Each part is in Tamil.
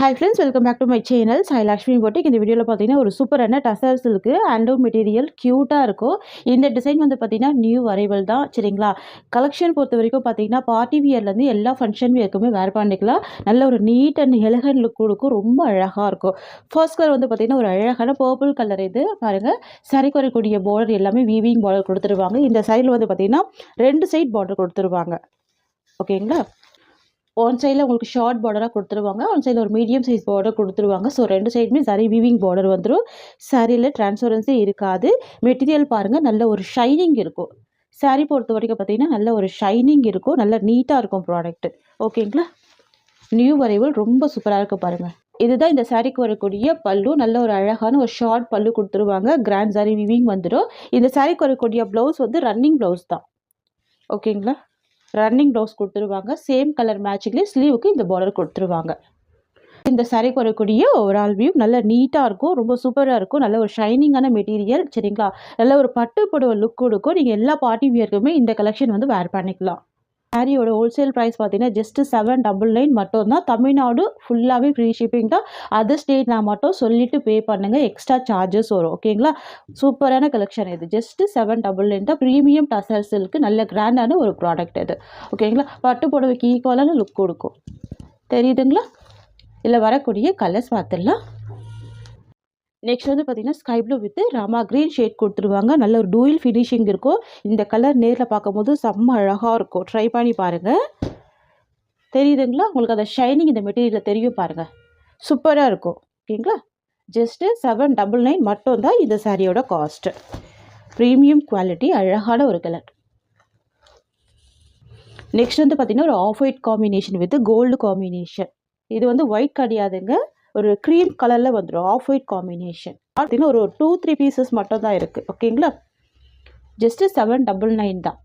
Hi friends, welcome back to my channel. Sai Lakshmi Boutique. இந்த வீடியோல பாத்தீங்கன்னா ஒரு சூப்பரான டசர் சில்க் அண்டோ மெட்டீரியல் கியூட்டா இருக்கும். இந்த டிசைன் வந்து பாத்தீங்கன்னா நியூ அரைவல் தான். சரிங்களா? கலெக்ஷன் பொறுத்த வரைக்கும் பாத்தீங்கன்னா பார்ட்டி வியர்ல இருந்து எல்லா ஃபங்க்ஷன் வியர்க்குமே வேர் பண்ணிக்கலாம். நல்ல ஒரு நீட் அண்ட் எலகன்ட் லுக் கொடுக்கும். ரொம்ப அழகா இருக்கும். ஃபர்ஸ்ட் கலர் வந்து பாத்தீங்கன்னா ஒரு அழகான பர்பிள் கலர் இது பாருங்க. சாரிக்கு வரக்கூடிய பார்டர் எல்லாமே வீவிங் பார்டர் கொடுத்துருவாங்க. இந்த சைடுல வந்து பாத்தீங்கன்னா ரெண்டு சைடு பார்டர் கொடுத்துருவாங்க. ஓகேங்களா? ஒன் சைடில் உங்களுக்கு ஷார்ட் பார்டராக கொடுத்துருவாங்க, ஒன் சைடில் ஒரு மீடியம் சைஸ் பார்டர் கொடுத்துருவாங்க. ஸோ ரெண்டு சைடுமே சரி வீவிங் பார்டர் வந்துடும். சாரியில் டிரான்ஸ்பரன்சி இருக்காது. மெட்டீரியல் பாருங்கள், நல்ல ஒரு ஷைனிங் இருக்கும். சாரீ பொறுத்த வரைக்கும் பார்த்தீங்கன்னா நல்ல ஒரு ஷைனிங் இருக்கும், நல்ல நீட்டாக இருக்கும் ப்ராடக்ட். ஓகேங்களா? நியூ அரைவல் ரொம்ப சூப்பராக இருக்கும் பாருங்கள். இதுதான் இந்த சாரீக்கு வரக்கூடிய பல்லு. நல்ல ஒரு அழகான ஒரு ஷார்ட் பல்லு கொடுத்துருவாங்க. கிராண்ட் சாரி வீவிங் வந்துடும். இந்த சாரீக்கு வரக்கூடிய ப்ளவுஸ் வந்து ரன்னிங் ப்ளவுஸ் தான். ஓகேங்களா? ரன்னிங் ப்ளவுஸ் கொடுத்துருவாங்க. சேம் கலர் மேட்சிங்லேயே ஸ்லீவுக்கு இந்த பார்டர் கொடுத்துருவாங்க. இந்த சாரீக்கு வரக்கூடிய ஓவரால் வியூ நல்ல நீட்டாக இருக்கும், ரொம்ப சூப்பராக இருக்கும். நல்ல ஒரு ஷைனிங்கான மெட்டீரியல். சரிங்களா? நல்ல ஒரு பட்டு புடவை லுக் கொடுக்கும். நீங்கள் எல்லா பார்ட்டி வியருக்குமே இந்த கலெக்ஷன் வந்து வேர் பண்ணிக்கலாம். சாரியோட ஹோல்சேல் ப்ரைஸ் பார்த்தீங்கன்னா ஜஸ்ட் 799 மட்டும்தான். தமிழ்நாடு ஃபுல்லாகவே ஃப்ரீ ஷிப்பிங் தான். அதர் ஸ்டேட்னா மட்டும் சொல்லிட்டு பே பண்ணுங்கள், எக்ஸ்ட்ரா சார்ஜஸ் வரும். ஓகேங்களா? சூப்பரான கலெக்ஷன் இது. ஜஸ்ட் 799 தான். ப்ரீமியம் டசர் சில்க், நல்ல கிராண்டான ஒரு ப்ராடக்ட் இது. ஓகேங்களா? பட்டு புடவைக்கு ஈக்குவலான லுக் கொடுக்கும். தெரியுதுங்களா? இல்லை வரக்கூடிய கலர்ஸ் பார்த்துடலாம். நெக்ஸ்ட் வந்து பார்த்தீங்கன்னா sky blue with Rama green shade கொடுத்துருவாங்க. நல்ல ஒரு டூயில் ஃபினிஷிங் இருக்கும். இந்த கலர் நேரில் பார்க்கும்போது செம்ம அழகாக இருக்கும். ட்ரை பண்ணி பாருங்கள். தெரியுதுங்களா? உங்களுக்கு அந்த ஷைனிங் இந்த மெட்டீரியலில் தெரியும் பாருங்கள். சூப்பராக இருக்கும். ஓகேங்களா? ஜஸ்ட்டு 799 மட்டும்தான் இந்த சாரியோட காஸ்ட்டு. ப்ரீமியம் குவாலிட்டி, அழகான ஒரு கலர். நெக்ஸ்ட் வந்து பார்த்தீங்கன்னா ஒரு off white combination with gold combination. இது வந்து ஒயிட் கிடையாதுங்க, ஒரு க்ரீம் கலரில் வந்துடும். ஆஃப் ஒயிட் காம்பினேஷன் பார்த்தீங்கன்னா ஒரு 2-3 பீசஸ் மட்டும் தான் இருக்குது. ஓகேங்களா? ஜஸ்ட்டு 799 தான்.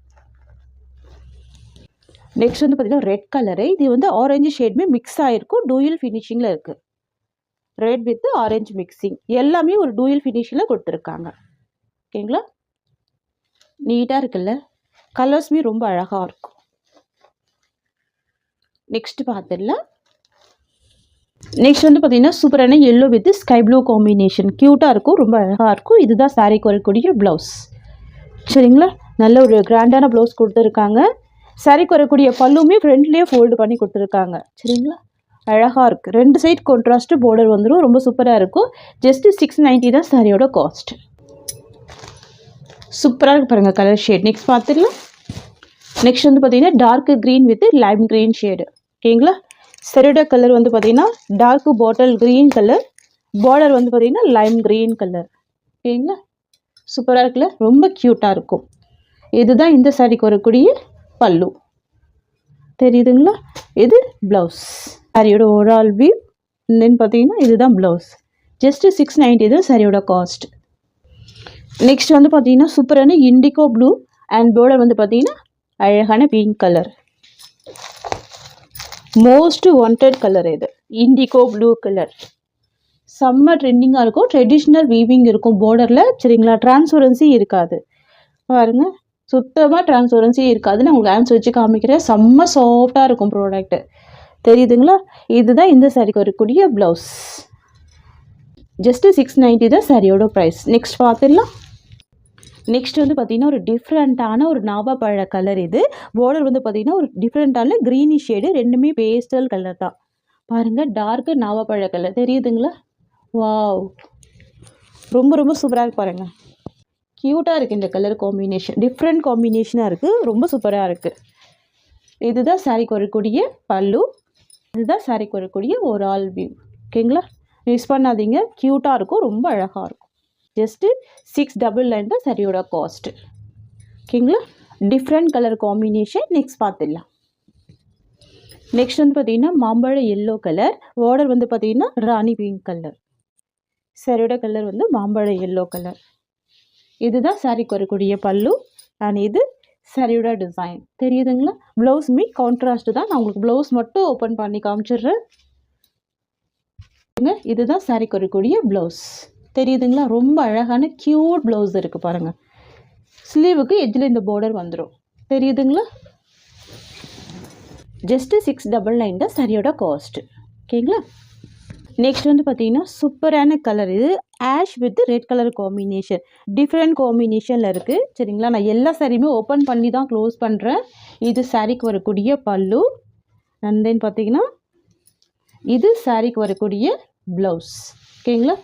நெக்ஸ்ட் வந்து பார்த்தீங்கன்னா ரெட் கலரு. இது வந்து ஆரஞ்சு ஷேட்மே மிக்ஸ் ஆகிருக்கும். டூயல் ஃபினிஷிங்கில் இருக்குது. ரெட் வித் ஆரஞ்சு மிக்சிங் எல்லாமே ஒரு டூயல் ஃபினிஷிங்கில் கொடுத்துருக்காங்க. ஓகேங்களா? நீட்டாக இருக்குல்ல? கலர்ஸுமே ரொம்ப அழகாக இருக்கும். நெக்ஸ்ட் பார்த்துடலாம். நெக்ஸ்ட் வந்து பார்த்தீங்கன்னா சூப்பரான yellow with sky blue combination. க்யூட்டாக இருக்கும், ரொம்ப அழகாக இருக்கும். இதுதான் சாரீக்கு வரக்கூடிய ப்ளவுஸ். சரிங்களா? நல்ல ஒரு கிராண்டான ப்ளவுஸ் கொடுத்துருக்காங்க. சாரீக்கு வரக்கூடிய பல்லுமே ஃப்ரண்ட்லேயே ஃபோல்டு பண்ணி கொடுத்துருக்காங்க. சரிங்களா? அழகாக இருக்குது. ரெண்டு சைட் கான்ட்ராஸ்ட்டு பார்டர் வந்துடும். ரொம்ப சூப்பராக இருக்கும். ஜஸ்ட்டு 690 தான் சாரியோட காஸ்ட். சூப்பராக இருக்குது பாருங்கள் கலர் ஷேட். நெக்ஸ்ட் பார்த்துடலாம். நெக்ஸ்ட் வந்து பார்த்தீங்கன்னா dark green with lime green shade. ஓகேங்களா? சரியோட கலர் வந்து பார்த்தீங்கன்னா dark bottle green colour, border வந்து பார்த்தீங்கன்னா லைம் க்ரீன் கலர். ஓகேங்களா? சூப்பராக இருக்குல்ல? ரொம்ப க்யூட்டாக இருக்கும். இதுதான் இந்த சாரிக்கு வரக்கூடிய பல்லு. தெரியுதுங்களா? இது ப்ளவுஸ். சாரியோட ஓவரால் வியூ தென் பார்த்தீங்கன்னா இதுதான் ப்ளவுஸ். ஜஸ்ட்டு 690 தான் சாரியோட காஸ்ட். நெக்ஸ்ட் வந்து பார்த்தீங்கன்னா சூப்பரான இண்டிகோ ப்ளூ அண்ட் பார்டர் வந்து பார்த்தீங்கன்னா அழகான pink colour. Most wanted colour இது, இண்டிகோ ப்ளூ கலர். செம்ம ட்ரெண்டிங்காக இருக்கும். ட்ரெடிஷ்னல் வீவிங் இருக்கும் பார்டரில். சரிங்களா? டிரான்ஸ்பரன்சி இருக்காது பாருங்க, சுத்தமாக டிரான்ஸ்பரன்சி இருக்காது. நான் உங்களுக்கு ஹேண்ட்ஸ் வச்சு காமிக்கிறேன். செம்ம சாஃப்டாக இருக்கும் ப்ராடக்ட்டு. தெரியுதுங்களா? இதுதான் இந்த சாரிக்கு வரக்கூடிய ப்ளவுஸ். ஜஸ்ட்டு 690 தான் சாரியோட ப்ரைஸ். நெக்ஸ்ட் பார்த்துடலாம். நெக்ஸ்ட் வந்து பார்த்தீங்கன்னா ஒரு டிஃப்ரெண்ட்டான ஒரு நாவாப்பழ கலர். இது பார்டர் வந்து பார்த்தீங்கன்னா ஒரு டிஃப்ரெண்ட்டான க்ரீனிஷ் ஷேடு. ரெண்டுமே பேஸ்டல் கலர் தான். பாருங்கள், டார்க்கு நாவாப்பழ கலர். தெரியுதுங்களா? வாவ், ரொம்ப ரொம்ப சூப்பராக இருக்கு பாருங்கள். க்யூட்டாக இருக்குது இந்த கலர் காம்பினேஷன். டிஃப்ரெண்ட் காம்பினேஷனாக இருக்குது. ரொம்ப சூப்பராக இருக்குது. இதுதான் சாரிக்கு வரக்கூடிய பல்லு. இதுதான் சாரிக்கு வரக்கூடிய ஒரு ஆல் வியூ. ஓகேங்களா? மிஸ் பண்ணாதீங்க. க்யூட்டாக இருக்கும், ரொம்ப அழகாக இருக்கும். ஜஸ்ட்டு 699 தான் சரியோட காஸ்ட்டு. ஓகேங்களா? Different colour combination. நெக்ஸ்ட் பார்த்துடலாம். நெக்ஸ்ட் வந்து பார்த்தீங்கன்னா மாம்பழ எல்லோ கலர், பார்டர் வந்து பார்த்தீங்கன்னா ராணி பிங்க் கலர். சரியோட கலர் வந்து மாம்பழ எல்லோ கலர். இதுதான் சாரிக்கு வரக்கூடிய பல்லு அண்ட் இது சரியோட டிசைன். தெரியுதுங்களா? ப்ளவுஸுமே கான்ட்ராஸ்ட்டு தான். நான் உங்களுக்கு ப்ளவுஸ் மட்டும் ஓப்பன் பண்ணி காமிச்சிடுறேன். இதுதான் சாரிக்கு வரக்கூடிய ப்ளவுஸ். தெரியுதுங்களா? ரொம்ப அழகான க்யூட் ப்ளவுஸ் இருக்குது பாருங்கள். ஸ்லீவுக்கு எட்ஜில் இந்த பார்டர் வந்துடும். தெரியுதுங்களா? ஜஸ்ட்டு 699 தான் சாரியோட காஸ்ட்டு. ஓகேங்களா? நெக்ஸ்ட் வந்து பார்த்தீங்கன்னா சூப்பரான கலர் இது ash with red colour combination. Different காம்பினேஷனில் இருக்குது சரிங்களா. நான் எல்லா சாரியுமே ஓப்பன் பண்ணி தான் க்ளோஸ் பண்ணுறேன். இது சாரிக்கு வரக்கூடிய பல்லு அண்ட் தென் பார்த்தீங்கன்னா இது சாரிக்கு வரக்கூடிய ப்ளவுஸ். ஓகேங்களா.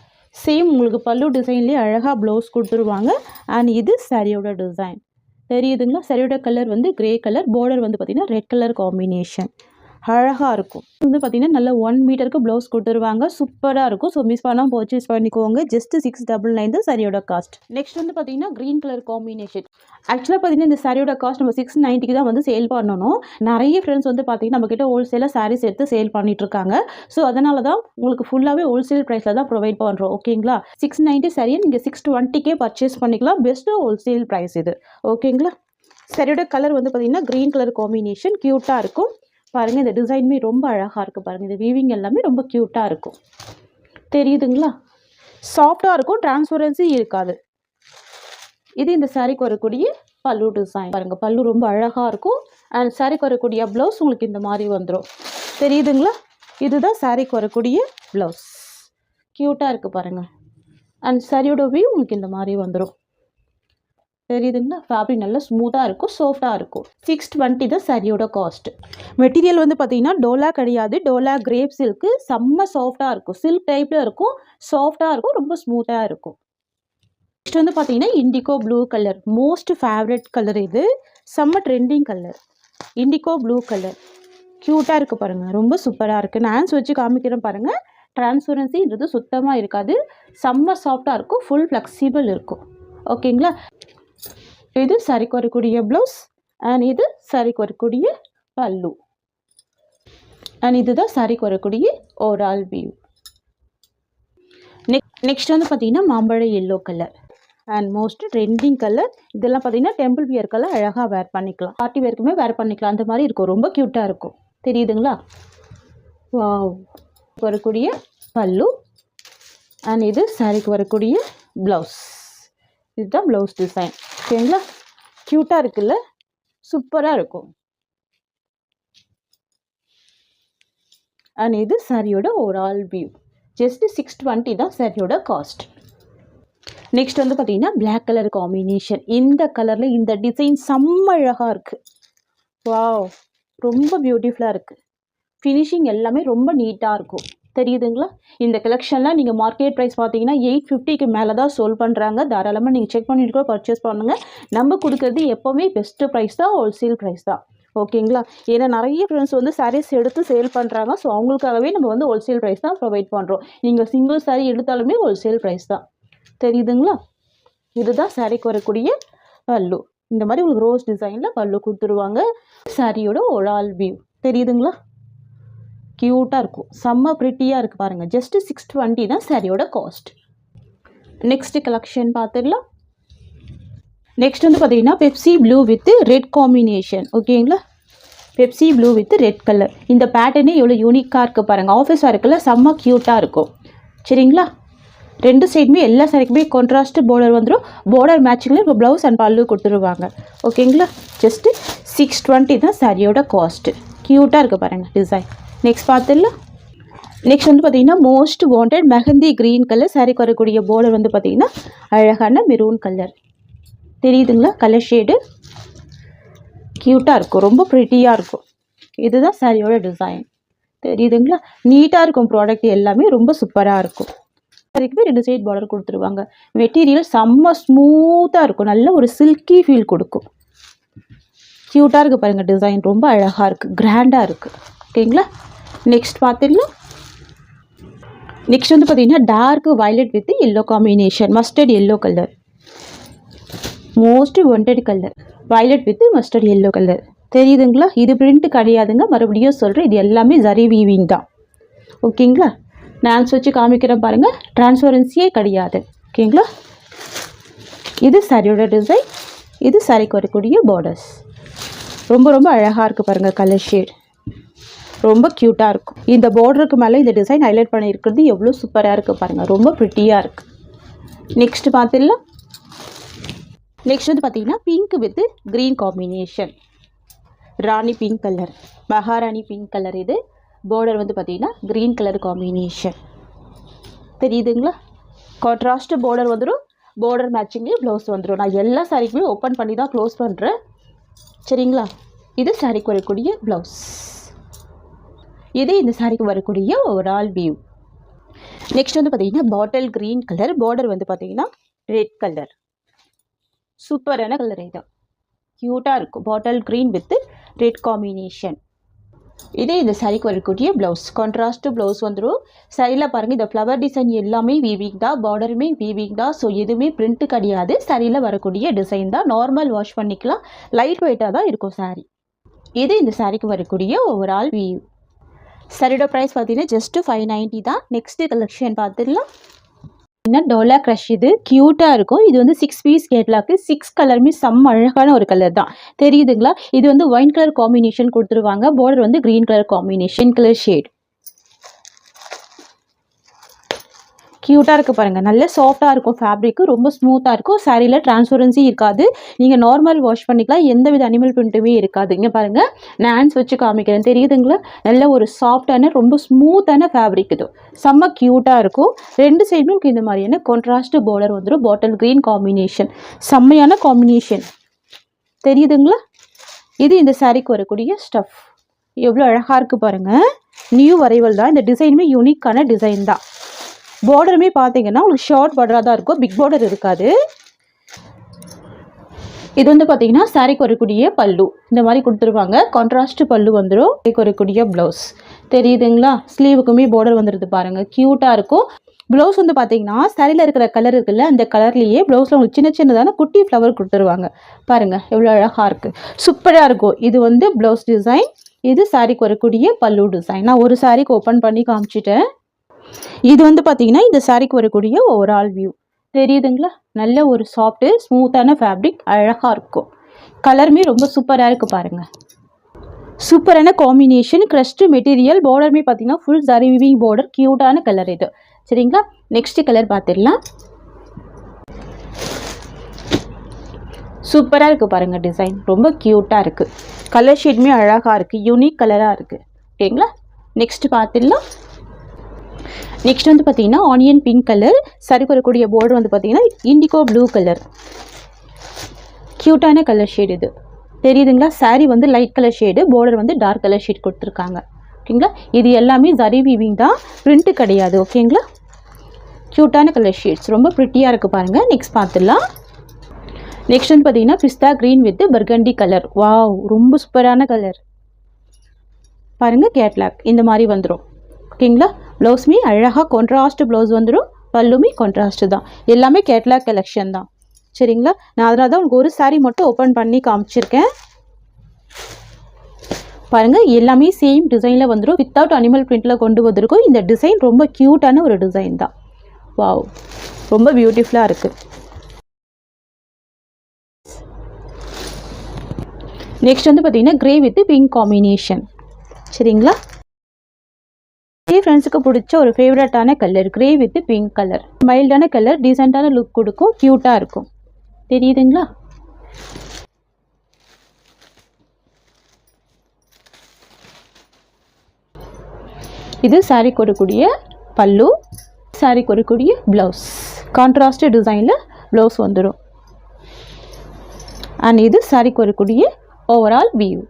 சேம் உங்களுக்கு பல்லு டிசைன்லேயே அழகாக ப்ளவுஸ் கொடுத்துருவாங்க. அண்ட் இது சாரியோட டிசைன் தெரியுதுங்களா. சாரியோட கலர் வந்து கிரே கலர், பார்டர் வந்து பார்த்திங்கன்னா ரெட் கலர் காம்பினேஷன் அழகாக இருக்கும். வந்து பார்த்திங்கன்னா நல்ல 1 மீட்டருக்கு ப்ளவுஸ் கொடுத்துருவாங்க. சூப்பராக இருக்கும். ஸோ மிஸ் பண்ணாமல் பர்ச்சேஸ் பண்ணிக்கோங்க. ஜஸ்ட் 699 தான் சாரியோட காஸ்ட். நெக்ஸ்ட் வந்து பார்த்திங்கன்னா க்ரீன் கலர் காம்பினேஷன். ஆக்சுவலாக பார்த்திங்கன்னா இந்த சாரியோட காஸ்ட் நம்ம 690க்கு தான் வந்து சேல் பண்ணணும். நிறைய ஃப்ரெண்ட்ஸ் வந்து பார்த்திங்கன்னா நம்மக்கிட்ட ஹோல்சேலாக சாரீஸ் எடுத்து சேல் பண்ணிகிட்ருக்காங்க. ஸோ அதனால தான் உங்களுக்கு ஃபுல்லாகவே ஹோல்சேல் ப்ரைஸில் தான் ப்ரொவைட் பண்ணுறோம். ஓகேங்களா. 690 சாரியை நீங்கள் 620க்கே பர்ச்சேஸ் பண்ணிக்கலாம். பெஸ்ட்டு ஹோல்சேல் ப்ரைஸ் இது. ஓகேங்களா. சாரியோட கலர் வந்து பார்த்திங்கன்னா க்ரீன் கலர் காம்பினேஷன் க்யூட்டாக இருக்கும். பாருங்கள் இந்த டிசைனுமே ரொம்ப அழகாக இருக்குது. பாருங்கள் இந்த வீவிங் எல்லாமே ரொம்ப க்யூட்டாக இருக்கும். தெரியுதுங்களா. சாஃப்டாக இருக்கும், டிரான்ஸ்பரன்சி இருக்காது. இது இந்த சாரிக்கு வரக்கூடிய பல்லு டிசைன். பாருங்கள் பல்லு ரொம்ப அழகாக இருக்கும். அண்ட் சாரிக்கு வரக்கூடிய ப்ளவுஸ் உங்களுக்கு இந்த மாதிரி வந்துடும். தெரியுதுங்களா. இதுதான் சாரிக்கு வரக்கூடிய ப்ளவுஸ். க்யூட்டாக இருக்குது பாருங்கள். அண்ட் சாரியோட வியூ உங்களுக்கு இந்த மாதிரி வந்துடும். தெரியுதுங்களா. ஃபேப்ரிக் நல்லா ஸ்மூத்தாக இருக்கும், சாஃப்டாக இருக்கும். 620 தான் சாரியோட காஸ்ட். மெட்டீரியல் வந்து பார்த்தீங்கன்னா டோலா கிடையாது, டோலா கிரேப் சில்க்கு. செம்ம சாஃப்டாக இருக்கும். சில்க் டைப்பில் இருக்கும், சாஃப்டாக இருக்கும், ரொம்ப ஸ்மூத்தாக இருக்கும். நெக்ஸ்ட் வந்து பார்த்தீங்கன்னா indigo blue colour. Most favourite colour இது. செம்ம trending colour indigo blue colour. க்யூட்டாக இருக்குது பாருங்கள். ரொம்ப சூப்பராக இருக்குது. நான் ஹேண்ட்ஸ் வச்சு காமிக்கிறேன் பாருங்கள். டிரான்ஸ்பரன்சின்றது சுத்தமாக இருக்காது. செம்ம சாஃப்டாக இருக்கும், ஃபுல் ஃப்ளெக்சிபிள் இருக்கும். ஓகேங்களா. இது சாரிக்கு வரக்கூடிய ப்ளவுஸ் அண்ட் இது சாரிக்கு வரக்கூடிய பல்லு அண்ட் இதுதான் சாரிக்கு வரக்கூடிய ஓவரால் வியூ. நெக்ஸ்ட் வந்து பார்த்தீங்கன்னா மாம்பழ yellow colour and most trending colour. இதெல்லாம் பார்த்தீங்கன்னா டெம்பிள் வியர்க்கெல்லாம் அழகாக வேர் பண்ணிக்கலாம், பார்ட்டி வேர்க்குமே வேர் பண்ணிக்கலாம். அந்த மாதிரி இருக்கும், ரொம்ப க்யூட்டாக இருக்கும். தெரியுதுங்களா. வாவ். வரக்கூடிய பல்லு அண்ட் இது சாரிக்கு வரக்கூடிய ப்ளவுஸ். இதுதான் ப்ளவுஸ் டிசைன். ஓகேங்களா. க்யூட்டாக இருக்குல்ல, சூப்பராக இருக்கும். அண்ட் இது சாரியோட ஓவரால் வியூ. ஜஸ்ட் 620 தான் சாரியோட காஸ்ட். நெக்ஸ்ட் வந்து பார்த்தீங்கன்னா பிளாக் கலர் காம்பினேஷன். இந்த கலரில் இந்த டிசைன் செம்ம அழகாக இருக்குது. வாவ், ரொம்ப பியூட்டிஃபுல்லாக இருக்குது. ஃபினிஷிங் எல்லாமே ரொம்ப நீட்டாக இருக்கும். தெரியுதுங்களா. இந்த கலெக்ஷன்லாம் நீங்கள் மார்க்கெட் ப்ரைஸ் பார்த்தீங்கன்னா 850க்கு மேலே தான் சோல் பண்ணுறாங்க. தாராளமாக நீங்கள் செக் பண்ணிட்டு கூட பர்ச்சேஸ் பண்ணுங்கள். நம்ம கொடுக்குறது எப்போவுமே பெஸ்ட்டு ப்ரைஸ் தான், ஹோல்சேல் ப்ரைஸ் தான். ஓகேங்களா. ஏன்னா நிறைய ஃப்ரெண்ட்ஸ் வந்து சாரீஸ் எடுத்து சேல் பண்ணுறாங்க. ஸோ அவங்களுக்காகவே நம்ம வந்து ஹோல்சேல் ப்ரைஸ் தான் ப்ரொவைட் பண்ணுறோம். நீங்கள் சிங்கிள் சாரீ எடுத்தாலுமே ஹோல்சேல் ப்ரைஸ் தான். தெரியுதுங்களா. இதுதான் சாரீக்கு வரக்கூடிய பல்லு. இந்த மாதிரி உங்களுக்கு ரோஸ் டிசைனில் பல்லு கொடுத்துருவாங்க. சாரியோட ஓவரால் வியூ. தெரியுதுங்களா. க்யூட்டாக இருக்கும், செம்ம ப்ரிட்டியாக இருக்குது பாருங்கள். ஜஸ்ட்டு 620 தான் சாரியோட காஸ்ட். நெக்ஸ்ட் கலெக்ஷன் பார்த்துடலாம். நெக்ஸ்ட் வந்து பார்த்தீங்கன்னா Pepsi blue with red combination. ஓகேங்களா. Pepsi blue with red colour. இந்த பேட்டர்னே எவ்வளோ யூனிக்காக இருக்குது பாருங்கள். ஆஃபீஸ் ஒர்க்கில் செம்ம க்யூட்டாக இருக்கும். சரிங்களா. ரெண்டு சைடுமே எல்லா சாரிக்குமே கான்ட்ராஸ்ட் பார்டர் வந்துடும். பார்டர் மேட்சிங்கில் இப்போ ப்ளவுஸ் அண்ட் பல்லு கொடுத்துருவாங்க. ஓகேங்களா. ஜஸ்ட்டு 620 தான் சாரியோட காஸ்ட்டு. க்யூட்டாக இருக்குது பாருங்கள் டிசைன். நெக்ஸ்ட் பார்த்துடலாம். நெக்ஸ்ட் வந்து பார்த்தீங்கன்னா most wanted mehndi green colour. சாரிக்கு வரக்கூடிய பார்டர் வந்து பார்த்தீங்கன்னா அழகான மெரூன் கலர். தெரியுதுங்களா. கலர் ஷேடு க்யூட்டாக இருக்கும், ரொம்ப ப்ரிட்டியாக இருக்கும். இதுதான் சாரியோட டிசைன். தெரியுதுங்களா. நீட்டாக இருக்கும். ப்ராடக்ட் எல்லாமே ரொம்ப சூப்பராக இருக்கும். சாரிக்குமே 2 சைட் பார்டர் கொடுத்துருவாங்க. மெட்டீரியல் செம்ம ஸ்மூத்தாக இருக்கும், நல்ல ஒரு சில்கி ஃபீல் கொடுக்கும். க்யூட்டாக இருக்குது பாருங்கள் டிசைன். ரொம்ப அழகாக இருக்குது, கிராண்டாக இருக்குது. ஓகேங்களா. நெக்ஸ்ட் பார்த்துடலாம். நெக்ஸ்ட் வந்து பார்த்தீங்கன்னா dark violet with yellow combination. Mustard yellow colour. Most wanted colour violet with mustard yellow colour. தெரியுதுங்களா. இது பிரிண்ட் கிடையாதுங்க, மறுபடியும் சொல்கிறேன். இது எல்லாமே ஜரி வீவிங் தான். ஓகேங்களா. நான் வச்சு காமிக்கிறேன் பாருங்கள். டிரான்ஸ்பரன்சியே கிடையாது. ஓகேங்களா. இது சாரியோட டிசைன். இது சாரிக்கு வரக்கூடிய பார்டர்ஸ். ரொம்ப ரொம்ப அழகாக இருக்குது பாருங்கள். கலர் ஷேட் ரொம்ப க்யூட்டாக இருக்கும். இந்த பார்டருக்கு மேலே இந்த டிசைன் ஹைலைட் பண்ணியிருக்கிறது எவ்வளோ சூப்பராக இருக்குது பாருங்கள். ரொம்ப ப்ரிட்டியாக இருக்குது. நெக்ஸ்ட் பார்த்துடலாம். நெக்ஸ்ட் வந்து பார்த்தீங்கன்னா pink with green combination. Rani pink colour, மகாராணி பிங்க் கலர். இது பார்டர் வந்து பார்த்தீங்கன்னா க்ரீன் கலர் காம்பினேஷன். தெரியுதுங்களா? கான்ட்ராஸ்ட் பார்டர் வந்துடும், பார்டர் மேட்சிங்லேயே ப்ளவுஸ் வந்துடும். நான் எல்லா சாரீக்குமே ஓப்பன் பண்ணி தான் க்ளோஸ் பண்ணுறேன். சரிங்களா? இது சாரீக்கு வரக்கூடிய ப்ளவுஸ். இது இந்த சாரீக்கு வரக்கூடிய ஓவரால் வியூ. நெக்ஸ்ட் வந்து பார்த்தீங்கன்னா பாட்டில் க்ரீன் கலர், பார்டர் வந்து பார்த்தீங்கன்னா ரெட் கலர். சூப்பரான கலர், இது க்யூட்டாக இருக்கும். Bottle green with red combination. இதே இந்த சாரீக்கு வரக்கூடிய ப்ளவுஸ், கான்ட்ராஸ்ட் ப்ளவுஸ் வந்துடும். சாரியில் பாருங்கள், இந்த ஃப்ளவர் டிசைன் எல்லாமே வீவிங் தான், பார்டருமே வீவிங் தான். ஸோ எதுவுமே பிரிண்ட்டு கிடையாது. சாரியில் வரக்கூடிய டிசைன் தான். நார்மல் வாஷ் பண்ணிக்கலாம், லைட் வெயிட்டாக தான் இருக்கும் சாரீ. இது இந்த சாரீக்கு வரக்கூடிய ஓவரால் வியூ. சாரியோட ப்ரைஸ் பார்த்தீங்கன்னா ஜஸ்ட்டு 590 தான். நெக்ஸ்ட்டு கலெக்ஷன் பார்த்துடலாம். என்ன டோலா க்ரஷ், இது க்யூட்டாக இருக்கும். இது வந்து 6 பீஸ் கேட்லாக்கு, 6 கலருமே செம்ம அழகான ஒரு கலர் தான். தெரியுதுங்களா? இது வந்து ஒயின் கலர் காம்பினேஷன் கொடுத்துருவாங்க. பார்டர் வந்து green colour combination, colour shade. க்யூட்டாக இருக்குது பாருங்கள். நல்ல சாஃப்டாக இருக்கும் ஃபேப்ரிக்கு, ரொம்ப ஸ்மூத்தாக இருக்கும். சாரியில் டிரான்ஸ்பரன்சி இருக்காது. நீங்கள் நார்மல் வாஷ் பண்ணிக்கலாம், எந்த வித அனிமல் பிரிண்ட்டுமே இருக்காது. இங்கே பாருங்கள், நான் ஹேண்ட்ஸ் வச்சு காமிக்கிறேன், தெரியுதுங்களா? நல்ல ஒரு சாஃப்டான ரொம்ப ஸ்மூத்தான ஃபேப்ரிக். இது செம்ம க்யூட்டாக இருக்கும். ரெண்டு சைடுமே இந்த மாதிரியான கான்ட்ராஸ்ட் பார்டர் வந்துடும். பாட்டில் க்ரீன் காம்பினேஷன், செம்மையான காம்பினேஷன். தெரியுதுங்களா? இது இந்த சாரீக்கு வரக்கூடிய ஸ்டஃப். எவ்வளோ அழகாக இருக்குது பாருங்கள். நியூ அரைவல் தான். இந்த டிசைனுமே யூனிக்கான டிசைன் தான். பார்டருமே பார்த்தீங்கன்னா உங்களுக்கு ஷார்ட் பார்டராக தான் இருக்கும், பிக் பார்டர் இருக்காது. இது வந்து பார்த்தீங்கன்னா சாரீக்கு வரக்கூடிய பல்லு இந்த மாதிரி கொடுத்துருவாங்க. கான்ட்ராஸ்ட் பல்லு வந்துடும். சாரீக்கு வரக்கூடிய ப்ளவுஸ் தெரியுதுங்களா? ஸ்லீவுக்குமே பார்டர் வந்துடுது பாருங்கள், க்யூட்டாக இருக்கும். ப்ளவுஸ் வந்து பார்த்தீங்கன்னா சாரியில் இருக்கிற கலர் இருக்குல்ல, அந்த கலர்லேயே ப்ளவுஸில் உங்களுக்கு சின்ன சின்னதான குட்டி ஃப்ளவர் கொடுத்துருவாங்க. பாருங்கள் எவ்வளோ அழகாக இருக்குது, சூப்பராக இருக்கும். இது வந்து ப்ளவுஸ் டிசைன், இது சாரீக்கு வரக்கூடிய பல்லு டிசைன். நான் ஒரு சாரீக்கு ஓப்பன் பண்ணி காமிச்சிட்டேன். இது வந்து பார்த்தீங்கன்னா இந்த சாரீக்கு வரக்கூடிய ஓவரால் வியூ. தெரியுதுங்களா? நல்ல ஒரு சாஃப்ட்டு ஸ்மூத்தான ஃபேப்ரிக், அழகாக இருக்கும். கலருமே ரொம்ப சூப்பராக இருக்குது பாருங்கள். சூப்பரான காம்பினேஷன், க்ரஷ்டு மெட்டீரியல். பார்டருமே பார்த்தீங்கன்னா ஃபுல் சரி வீவிங் பார்டர், க்யூட்டான கலர் இது. சரிங்களா? நெக்ஸ்ட் கலர் பார்த்துடலாம். சூப்பராக இருக்குது பாருங்கள், டிசைன் ரொம்ப க்யூட்டாக இருக்குது. கலர் ஷேட்மே அழகாக இருக்குது, யூனிக் கலராக இருக்குது. ஓகேங்களா? நெக்ஸ்ட் பார்த்துடலாம். நெக்ஸ்ட் வந்து பார்த்தீங்கன்னா ஆனியன் பிங்க் கலர். சரி வரக்கூடிய பார்டர் வந்து பார்த்தீங்கன்னா இண்டிகோ ப்ளூ கலர். க்யூட்டான கலர் ஷேட் இது. தெரியுதுங்களா? சாரீ வந்து லைட் கலர் ஷேடு, பார்டர் வந்து டார்க் கலர் ஷேட் கொடுத்துருக்காங்க. ஓகேங்களா? இது எல்லாமே ஜரி வீவிங் தான், பிரிண்ட்டு கிடையாது. ஓகேங்களா? க்யூட்டான கலர் ஷேட்ஸ், ரொம்ப ப்ரிட்டியாக இருக்குது பாருங்கள். நெக்ஸ்ட் பார்த்துடலாம். நெக்ஸ்ட் வந்து பார்த்தீங்கன்னா pista green with burgundy colour. Wow, ரொம்ப சூப்பரான கலர் பாருங்கள். கேட்லாக் இந்த மாதிரி வந்துடும். ஓகேங்களா? ப்ளவுஸுமே அழகாக கான்ட்ராஸ்ட் ப்ளவுஸ் வந்துடும், பல்லுமே கான்ட்ராஸ்ட்டு தான். எல்லாமே கேட்லாக் கலெக்ஷன் தான். சரிங்களா? நான் அதனால தான் உங்களுக்கு ஒரு சாரீ மட்டும் ஓப்பன் பண்ணி காமிச்சிருக்கேன். பாருங்கள், எல்லாமே சேம் டிசைனில் வந்துடும். வித்தவுட் அனிமல் பிரிண்ட்டில் கொண்டு வந்திருக்கும். இந்த டிசைன் ரொம்ப க்யூட்டான ஒரு டிசைன் தான். வாவ், ரொம்ப பியூட்டிஃபுல்லாக இருக்குது. நெக்ஸ்ட் வந்து பார்த்தீங்கன்னா கிரே வித் பிங்க் காம்பினேஷன். சரிங்களா? ஃப்ரெண்ட்ஸுக்கு பிடிச்ச ஒரு ஃபேவரட்டான colour grey with pink colour. மைல்டான கலர், டீசெண்டான லுக் கொடுக்கும், க்யூட்டாக இருக்கும். தெரியுதுங்களா? இது சாரீக்கு வரக்கூடிய பல்லு, சாரீக்கு வரக்கூடிய ப்ளவுஸ். கான்ட்ராஸ்ட் டிசைனில் ப்ளவுஸ் வந்துடும். அண்ட் இது சாரீக்கு வரக்கூடிய ஓவரால் வியூ.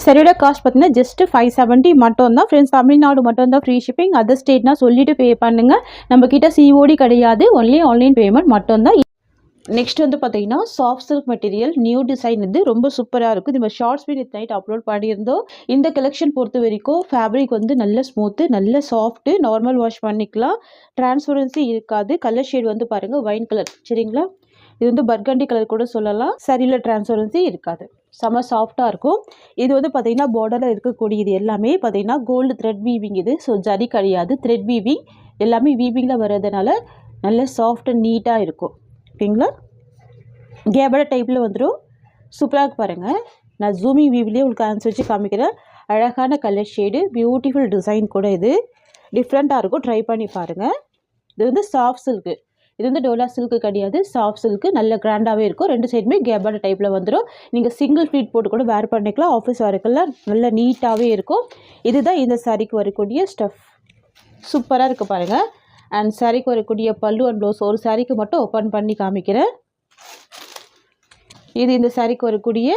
சரியோட காஸ்ட் பார்த்தீங்கன்னா ஜஸ்ட் 570 மட்டும் தான். ஃப்ரெண்ட்ஸ், தமிழ்நாடு மட்டும் தான் ஃப்ரீ ஷிப்பிங். அதர் ஸ்டேட்னா சொல்லிட்டு பே பண்ணுங்கள். நம்மக்கிட்ட சிஓடி கிடையாது, ஒன்லி ஆன்லைன் பேமெண்ட் மட்டும்தான். நெக்ஸ்ட் வந்து பார்த்தீங்கன்னா soft silk material, new design. இது ரொம்ப சூப்பராக இருக்கும். நம்ம ஷார்ட்ஸ் வீடியோ நைட் அப்லோட் பண்ணியிருந்தோம். இந்த கலெக்ஷன் பொறுத்த வரைக்கும் ஃபேப்ரிக் வந்து நல்ல ஸ்மூத்து, நல்ல சாஃப்ட்டு, நார்மல் வாஷ் பண்ணிக்கலாம், டிரான்ஸ்பரன்சி இருக்காது. கலர் ஷேட் வந்து பாருங்கள் ஒயின் கலர். சரிங்களா? இது வந்து பர்கண்டி கலர் கூட சொல்லலாம். சரியில் டிரான்ஸ்பரன்சி இருக்காது, செம்ம சாஃப்டாக இருக்கும். இது வந்து பார்த்திங்கன்னா பார்டரில் இருக்கக்கூடியது எல்லாமே பார்த்திங்கன்னா கோல்டு த்ரெட் வீவிங். இது ஸோ ஜரி கிடையாது, த்ரெட் வீவிங். எல்லாமே வீவிங்கில் வர்றதுனால நல்ல சாஃப்ட் அண்ட் நீட்டாக இருக்கும். ஓகேங்களா? கேபட டைப்பில் வந்துடும். சூப்பராக பாருங்கள். நான் ஜூமிங் வியூவிலே உங்களுக்கு ஆன்சர் வச்சு காமிக்கிறேன். அழகான கலர் ஷேடு, பியூட்டிஃபுல் டிசைன் கூட. இது டிஃப்ரெண்ட்டாக இருக்கும், ட்ரை பண்ணி பாருங்கள். இது வந்து சாஃப்ட் சில்க்கு. இது வந்து டோலா சில்க்கு கிடையாது, சாஃப்ட் சில்க்கு. நல்ல கிராண்டாகவே இருக்கும். ரெண்டு சைடுமே கேபான டைப்பில் வந்துடும். நீங்கள் சிங்கிள் ஃபீட் போட்டு கூட வேர் பண்ணிக்கலாம். ஆஃபீஸ் வரக்கெல்லாம் நல்ல நீட்டாகவே இருக்கும். இதுதான் இந்த சாரீக்கு வரக்கூடிய ஸ்டஃப். சூப்பராக இருக்குது பாருங்கள். அண்ட் சாரீக்கு வரக்கூடிய பல்லு அண்ட் ப்ளவுஸ் ஒரு சாரீக்கு மட்டும் ஓப்பன் பண்ணி காமிக்கிறேன். இது இந்த சாரீக்கு வரக்கூடிய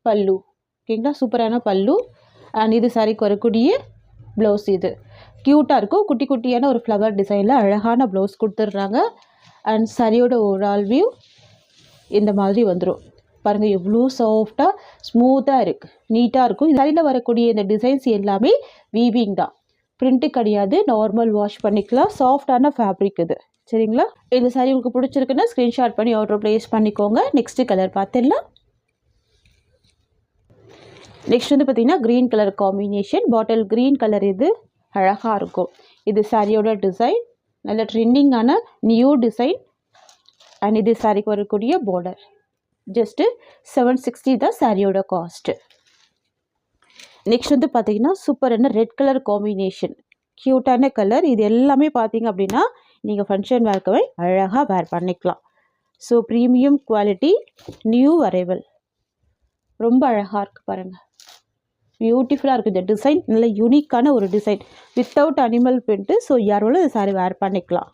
பல்லு. ஓகேங்களா, சூப்பரான பல்லு. அண்ட் இது சாரீக்கு வரக்கூடிய ப்ளவுஸ். இது க்யூட்டாக இருக்கும். குட்டி குட்டியான ஒரு ஃப்ளவர் டிசைனில் அழகான ப்ளவுஸ் கொடுத்துட்றாங்க. அண்ட் சாரியோட ஓவரால் வியூ இந்த மாதிரி வந்துடும். பாருங்கள் எவ்வளோ சாஃப்டாக ஸ்மூத்தாக இருக்குது, நீட்டாக இருக்கும். இந்த சாரியில் வரக்கூடிய இந்த டிசைன்ஸ் எல்லாமே வீவிங் தான், பிரிண்ட்டு கிடையாது. நார்மல் வாஷ் பண்ணிக்கலாம். சாஃப்டான ஃபேப்ரிக் இது. சரிங்களா, இந்த சாரி உங்களுக்கு பிடிச்சிருக்குன்னா ஸ்க்ரீன்ஷாட் பண்ணி ஆர்டர் ப்ளேஸ் பண்ணிக்கோங்க. நெக்ஸ்ட்டு கலர் பார்த்துடலாம். நெக்ஸ்ட் வந்து பார்த்திங்கன்னா க்ரீன் கலர் காம்பினேஷன், பாட்டில் க்ரீன் கலர். இது அழகாக இருக்கும். இது சாரியோட டிசைன், நல்ல ட்ரெண்டிங்கான நியூ டிசைன். அண்ட் இது சாரிக்கு வரக்கூடிய பார்டர். ஜஸ்ட்டு 760 தான் சாரியோட காஸ்ட்டு. நெக்ஸ்ட் வந்து பார்த்திங்கன்னா சூப்பரான ரெட் கலர் காம்பினேஷன், க்யூட்டான கலர். இது எல்லாமே பார்த்திங்க அப்படின்னா நீங்கள் ஃபங்க்ஷன் வேர்க்கவே அழகாக வேர் பண்ணிக்கலாம். So premium quality, new arrival, ரொம்ப அழகாக இருக்குது பாருங்கள், பியூட்டிஃபுல்லாக இருக்குது. இந்த டிசைன் நல்ல யூனிக்கான ஒரு design, without animal print. So யாரோட இந்த சாரி வேர் பண்ணிக்கலாம்.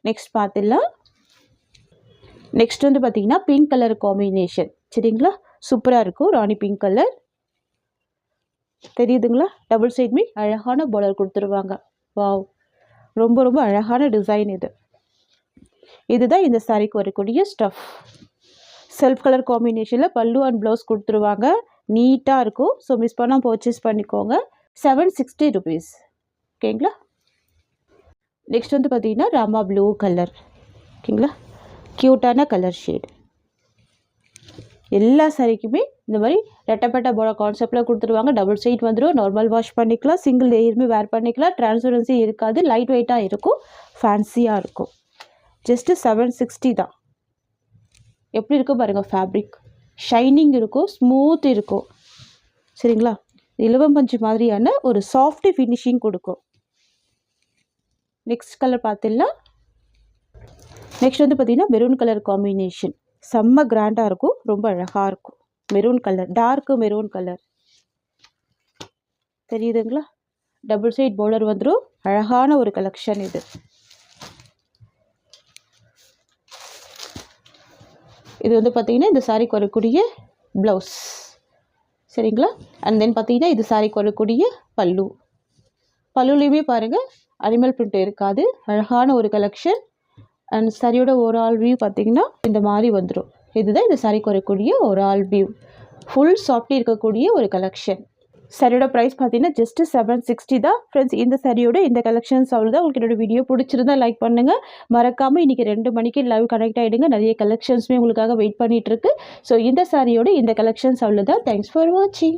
நெக்ஸ்ட் பார்த்துடலாம். நெக்ஸ்ட் வந்து பார்த்திங்கன்னா பிங்க் கலர் காம்பினேஷன். சரிங்களா, சூப்பராக இருக்கும். ராணி பிங்க் கலர் தெரியுதுங்களா? டபுள் சைடுமே அழகான பார்டர் கொடுத்துருவாங்க. வாவ், ரொம்ப ரொம்ப அழகான டிசைன் இது. இதுதான் இந்த சாரிக்கு வரக்கூடிய ஸ்டஃப். செல்ஃப் கலர் காம்பினேஷனில் பல்லு அண்ட் ப்ளவுஸ் கொடுத்துருவாங்க. நீட்டாக இருக்கும். ஸோ மிஸ் பண்ணால் பர்ச்சேஸ் பண்ணிக்கோங்க. 760 rupees. ஓகேங்களா. நெக்ஸ்ட் வந்து பார்த்திங்கன்னா ராமா ப்ளூ கலர். ஓகேங்களா, க்யூட்டான கலர் ஷேட். எல்லா சாரிக்குமே இந்த மாதிரி ரெட்டப்பட்ட பார்டர் கான்செப்டில் கொடுத்துருவாங்க. டபுள் சைட் வந்துடும். நார்மல் வாஷ் பண்ணிக்கலாம். சிங்கிள் லேயருமே வேர் பண்ணிக்கலாம். டிரான்ஸ்பரன்சி இருக்காது. லைட் வெயிட்டாக இருக்கும். ஃபேன்சியாக இருக்கும். ஜஸ்ட்டு 760 தான். எப்படி இருக்கும் பாருங்கள், ஃபேப்ரிக் ஷைனிங் இருக்கும், ஸ்மூத் இருக்கும். சரிங்களா, இலவம்பஞ்சு மாதிரியான ஒரு சாஃப்ட் ஃபினிஷிங் கொடுக்கும். நெக்ஸ்ட் கலர் பார்த்துடலாம். நெக்ஸ்ட் வந்து பார்த்திங்கன்னா மெரூன் கலர் காம்பினேஷன், செம்ம கிராண்டாக இருக்கும், ரொம்ப அழகாக இருக்கும். Maroon colour, dark maroon colour தெரியுதுங்களா? டபுள் சைட் பார்டர் வந்துடும். அழகான ஒரு கலெக்ஷன் இது. இது வந்து பார்த்திங்கன்னா இந்த சாரிக்கு வரக்கூடிய ப்ளவுஸ். சரிங்களா, அண்ட் தென் பார்த்திங்கன்னா இது சாரிக்கு வரக்கூடிய பல்லு. பல்லுலேயுமே பாருங்கள் அனிமல் பிரிண்ட் இருக்காது. அழகான ஒரு கலெக்ஷன். அண்ட் சாரியோட ஓவரால் வியூ பார்த்திங்கன்னா இந்த மாதிரி வந்துடும். இதுதான் இந்த சாரிக்கு வரக்கூடிய ஓவரால் வியூ. ஃபுல் சாஃப்டி இருக்கக்கூடிய ஒரு கலெக்ஷன். சாரியோட ப்ரைஸ் பார்த்தீங்கன்னா ஜஸ்ட்டு 760 தான். ஃப்ரெண்ட்ஸ், இந்த சாரியோட இந்த கலெக்ஷன்ஸ் அவ்வளோதான். உங்களுக்கு என்னோட வீடியோ பிடிச்சிருந்தா லைக் பண்ணுங்கள். மறக்காமல் இன்றைக்கி 2 மணிக்கு லைவ் கனெக்ட் ஆகிடுங்க. நிறைய கலெக்ஷன்ஸுமே உங்களுக்காக வெயிட் பண்ணிகிட்ருக்கு. ஸோ இந்த சாரியோட இந்த கலெக்ஷன்ஸ் அவ்வளோதான். தேங்க்ஸ் ஃபார் வாட்சிங்.